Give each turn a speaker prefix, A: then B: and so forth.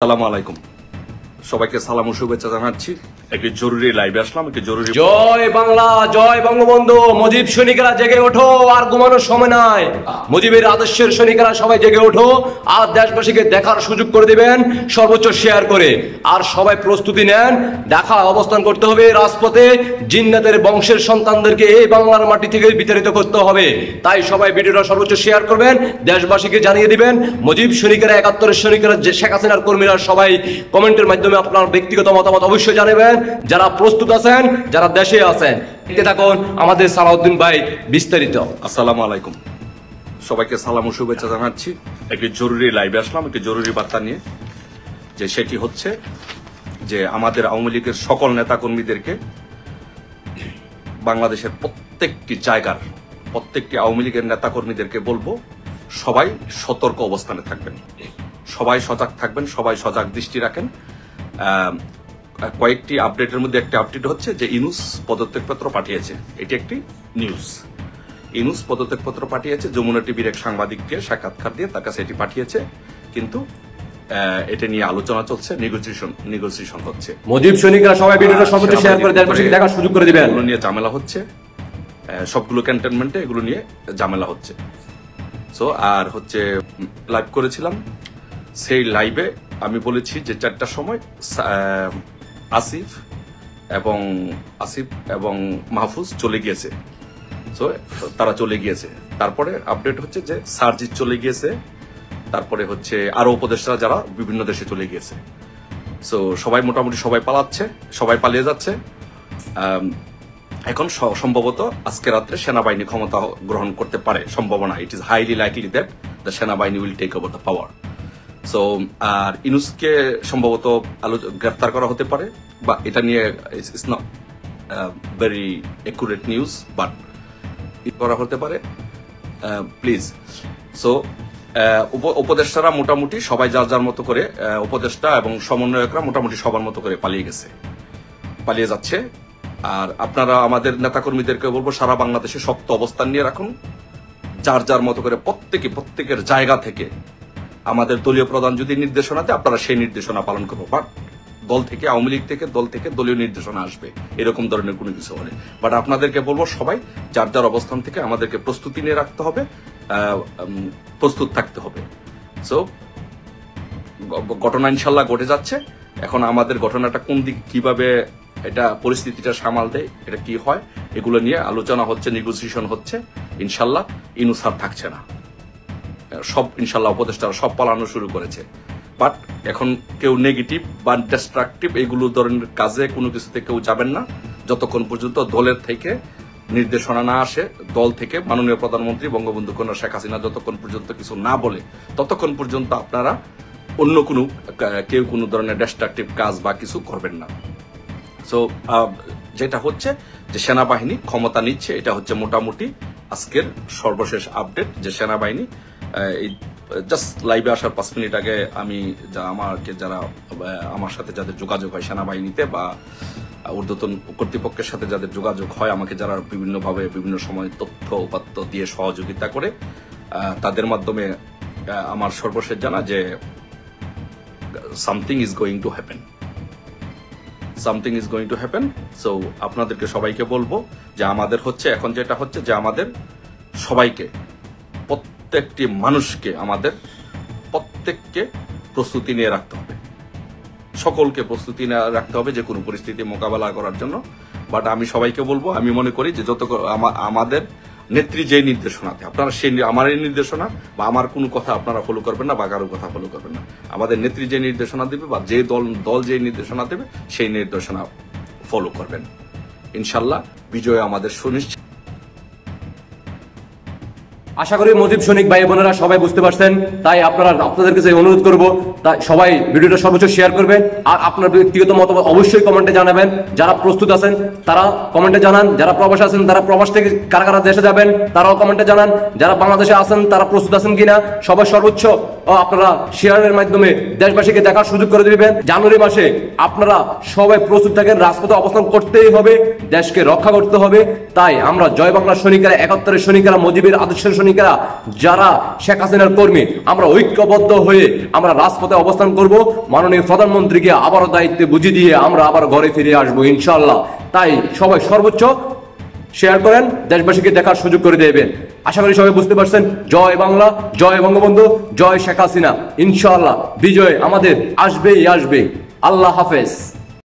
A: আসসালামু আলাইকুম, সবাইকে সালাম ও শুভেচ্ছা জানাচ্ছি। একটি জরুরি লাইভে আসলাম, একটি জরুরি।
B: জয় বাংলা, জয় বঙ্গবন্ধু। মুজিব সৈনিকেরা জেগে ওঠো, আর ঘুমানোর সময় নাই। মুজিবের আদর্শের সৈনিকেরা সবাই জেগে ওঠো, আর দেশবাসীকে দেখার সুযোগ করে দিবেন সর্বোচ্চ শেয়ার করে। আর সবাই প্রস্তুতি নেন, দেখা অবস্থান করতে হবে রাজপথে। জিন্নাতের বংশের সন্তানদেরকে এই বাংলার মাটি থেকে বিতাড়িত করতে হবে। তাই সবাই ভিডিওটা সর্বোচ্চ শেয়ার করবেন, দেশবাসীকে জানিয়ে দিবেন। মুজিব সৈনিকেরা, 71 সৈনিকেরা, শেখ হাসিনার কর্মীরা সবাই কমেন্টের মাধ্যমে আপনার ব্যক্তিগত মতামত অবশ্যই জানাবেন। যারা প্রস্তুত আছেন, যারা দেশে আছেন, দেখতে থাকুন আমাদের সালাউদ্দিন ভাই বিস্তারিত।
A: আসসালামু আলাইকুম, সবাইকে সালাম ও শুভেচ্ছা জানাচ্ছি। একটি জরুরি লাইভে আসলাম, একটি জরুরি বার্তা নিয়ে। যে সেটি হচ্ছে যে আমাদের আওয়ামী লীগের সকল নেতাকর্মীদেরকে বাংলাদেশের প্রত্যেকটি জায়গার প্রত্যেকটি আওয়ামী লীগের নেতাকর্মীদেরকে বলবো, সবাই সতর্ক অবস্থানে থাকবেন, সবাই সজাগ থাকবেন, সবাই সজাগ দৃষ্টি রাখেন। কয়েকটি আপডেটের মধ্যে একটা আপডেট হচ্ছে যে ইউনূস পদত্যাগপত্র পাঠিয়েছে। এটি একটি নিউজ। ইউনূস পদত্যাগপত্র পাঠিয়েছে, যমুনা টিভির এক সাংবাদিককে সাক্ষাৎকার দিয়ে তার কাছে এটি পাঠিয়েছে। কিন্তু এটা নিয়ে আলোচনা চলছে, নেগোসিয়েশন হচ্ছে।
B: মুজিব সৈনিকরা সবাই ভিডিওটা সর্বোচ্চ শেয়ার করে দেশবাসীকে দেখার সুযোগ করে দিবেন।
A: এগুলো নিয়ে ঝামেলা হচ্ছে, সবগুলো ক্যান্টনমেন্টে এগুলো নিয়ে ঝামেলা হচ্ছে। সো আর হচ্ছে লাইভ করেছিলাম, সেই লাইভে আমি বলেছি যে 4টার সময় আসিফ এবং মাহফুজ চলে গিয়েছে। সো তারা চলে গিয়েছে। তারপরে আপডেট হচ্ছে যে সার্জিৎ চলে গিয়েছে। তারপরে হচ্ছে আরো উপদেষ্টারা যারা বিভিন্ন দেশে চলে গিয়েছে। সো সবাই মোটামুটি সবাই পালাচ্ছে, সবাই পালিয়ে যাচ্ছে। এখন সম্ভবত আজকে রাত্রে সেনাবাহিনী ক্ষমতা গ্রহণ করতে পারে, সম্ভাবনা। It is highly likely that the সেনাবাহিনী will take over the power. So আর ইউনূসকে সম্ভবত গ্রেফতার করা হতে পারে, বা এটা নিয়ে it's not very accurate news, but করা হতে পারে প্লিজ। সো উপদেষ্টারা মোটামুটি সবাই যার যার মতো করে, উপদেষ্টা এবং সমন্বয়করা মোটামুটি সবার মতো করে পালিয়ে যাচ্ছে। আর আপনারা আমাদের নেতাকর্মীদেরকে বলবো, সারা বাংলাদেশে শক্ত অবস্থান নিয়ে রাখুন, যার যার মতো করে প্রত্যেকের জায়গা থেকে। আমাদের দলীয় প্রধান যদি নির্দেশনা দেয়, আপনারা সেই নির্দেশনা পালন করবো। বাট দল থেকে, আওয়ামী লীগ থেকে, দল থেকে দলীয় নির্দেশনা আসবে, এরকম ধরনের কোনো কিছু হলে। বাট আপনাদেরকে বলবো, সবাই যার যার অবস্থান থেকে আমাদেরকে প্রস্তুতি নিয়ে রাখতে হবে, প্রস্তুত থাকতে হবে। সো ঘটনা ইনশাল্লাহ ঘটে যাচ্ছে। এখন আমাদের ঘটনাটা কোন দিক, কিভাবে এটা পরিস্থিতিটা সামাল দেয়, এটা কি হয়, এগুলো নিয়ে আলোচনা হচ্ছে, নেগোসিয়েশন হচ্ছে। ইনশাল্লাহ ইউনূস আর থাকছে না, সব ইনশাল্লাহ উপদেষ্টারা সব পালানো শুরু করেছে। বাট এখন কেউ নেগেটিভ বা ডিস্ট্রাকটিভ এগুলো ধরনের কাজে কোনো কিছুতে কেউ যাবেন না, যতক্ষণ পর্যন্ত দলের থেকে নির্দেশনা না আসে। দল থেকে মাননীয় প্রধানমন্ত্রী বঙ্গবন্ধু কন্যা শেখ হাসিনা যতক্ষণ পর্যন্ত কিছু না বলে, ততক্ষণ পর্যন্ত আপনারা অন্য কেউ কোনো ধরনের ডিস্ট্রাকটিভ কাজ বা কিছু করবেন না। সো যেটা হচ্ছে যে সেনাবাহিনী ক্ষমতা নিচ্ছে, এটা হচ্ছে মোটামুটি আজকের সর্বশেষ আপডেট। যে সেনাবাহিনী এই জাস্ট লাইভে আসার 5 মিনিট আগে আমি যারা আমার সাথে যাদের যোগাযোগ হয় সেনাবাহিনীতে বা ঊর্ধ্বতন কর্তৃপক্ষের সাথে যাদের যোগাযোগ হয়, আমাকে যারা বিভিন্নভাবে বিভিন্ন সময় তথ্য উপাত্ত দিয়ে সহযোগিতা করে, তাদের মাধ্যমে আমার সর্বশেষ জানা যে something is going to happen. So আপনাদেরকে সবাইকে বলবো যে আমাদের হচ্ছে এখন যেটা হচ্ছে যে আমাদের সবাইকে, প্রত্যেকটি মানুষকে, আমাদের প্রত্যেককে প্রস্তুতি নিয়ে রাখতে হবে, সকলকে প্রস্তুতি নিয়ে রাখতে হবে যে কোনো পরিস্থিতি মোকাবেলা করার জন্য। বাট আমি সবাইকে বলবো, আমি মনে করি যে যত আমাদের নেত্রী যে নির্দেশনা দেয়, আপনারা সেই আমার এই নির্দেশনা বা আমার কোনো কথা আপনারা ফলো করবেন না, বা কারোর কথা ফলো করবেন না। আমাদের নেত্রী যে নির্দেশনা দেবে বা যে দল যে নির্দেশনা দেবে, সেই নির্দেশনা ফলো করবেন। ইনশাল্লাহ বিজয় আমাদের সুনিশ্চিত।
B: আশা করি মুজিব সৈনিক ভাই বোনেরা সবাই বুঝতে পারছেন। তাই আপনাদের কাছে অনুরোধ করবো, তাই সবাই ভিডিওটা সর্বোচ্চ শেয়ার করবেন। আর আপনার ব্যক্তিগত মতামত অবশ্যই কমেন্টে জানাবেন। যারা প্রস্তুত আছেন তারা কমেন্টে জানান, যারা প্রবাসে আছেন তারা প্রবাস থেকে কারা কারা দেশে যাবেন তারাও কমেন্টে জানান, যারা বাংলাদেশে আছেন তারা প্রস্তুত আছেন কিনা, সবাই সর্বোচ্চ আপনারা শেয়ারের মাধ্যমে দেশবাসীকে দেখার সুযোগ করে দিবেন। জানুয়ারি মাসে আপনারা সবাই প্রস্তুত থাকেন, রাজপথে অবস্থান করতেই হবে, দেশকে রক্ষা করতে হবে। তাই আমরা জয় বাংলার সৈনিকেরা, 71-এর সৈনিকেরা, মুজিবের আদর্শের সৈনিকেরা, যারা শেখ হাসিনার কর্মী, আমরা ঐক্যবদ্ধ হয়ে আমরা রাজপথে অবস্থান করব। মাননীয় প্রধানমন্ত্রীকে আবারও দায়িত্বে বুঝিয়ে দিয়ে আমরা আবার ঘরে ফিরে আসবো ইনশাআল্লাহ। তাই সবাই সর্বোচ্চ শেয়ার করেন, দেশবাসীকে দেখার সুযোগ করে দেবেন। আশা করি সবাই বুঝতে পারছেন। জয় বাংলা, জয় বঙ্গবন্ধু, জয় শেখ হাসিনা। ইনশাআল্লাহ বিজয় আমাদের আসবেই আসবে। আল্লাহ হাফেজ।